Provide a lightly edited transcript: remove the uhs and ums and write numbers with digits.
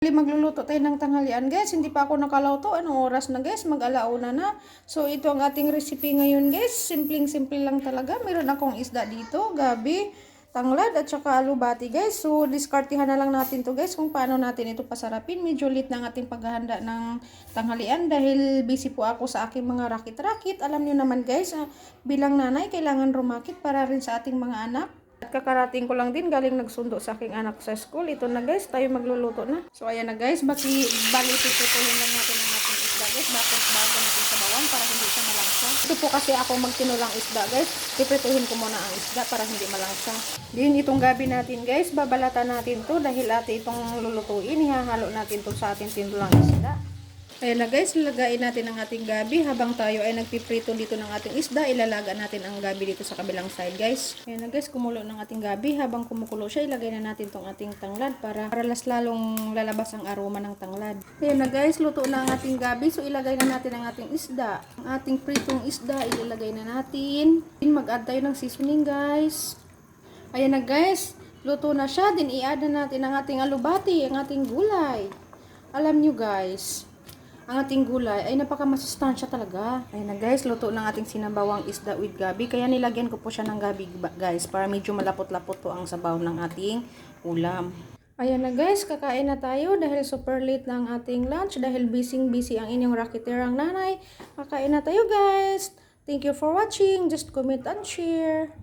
Magluluto tayo ng tanghalian guys, hindi pa ako nakaloto. Anong oras na guys? Mag-alauna na. So ito ang ating recipe ngayon guys, simpleng-simple lang talaga. Meron akong isda dito, gabi, tanglad at saka alubati guys. So diskartihan na lang natin to guys kung paano natin ito pasarapin. Medyo late na ang ating paghahanda ng tanghalian dahil busy po ako sa aking mga rakit-rakit. Alam niyo naman guys, bilang nanay kailangan rumakit para rin sa ating mga anak. At kakarating ko lang din, galing nagsundo sa aking anak sa school. Ito na guys, tayo magluluto na. So ayan na guys, bali itutuhin lang natin ang ating isda guys. Bakit bago natin sa bawang para hindi siya malangsa. Ito po kasi ako magtinulang isda guys. Iprituhin ko muna ang isda para hindi malangsa. Din itong gabi natin guys, babalatan natin to dahil ate itong lulutuin. Ihahalo natin to sa ating tinulang isda. Ayan na guys, lagayin natin ang ating gabi. Habang tayo ay nagpiprito dito ng ating isda, ilalaga natin ang gabi dito sa kabilang side guys. Ayan na guys, kumulo ng ating gabi. Habang kumukulo siya, ilagay na natin tong ating tanglad para las lalong lalabas ang aroma ng tanglad. Ayan na guys, luto na ang ating gabi. So ilagay na natin ang ating isda. Ang ating pritong isda, ilalagay na natin. Mag-add tayo ng seasoning guys. Ayan na guys, luto na siya. Din i-add na natin ang ating alubati, ang ating gulay. Alam nyo guys, ang ating gulay ay napaka-masustansya talaga. Ayun na guys, luto ng ating sinabawang isda with gabi. Kaya nilagyan ko po siya ng gabi guys para medyo malapot-lapot po ang sabaw ng ating ulam. Ayan na guys, kakain na tayo dahil super late na ang ating lunch. Dahil busy ang inyong rakiterang nanay. Kakain na tayo guys. Thank you for watching. Just comment and share.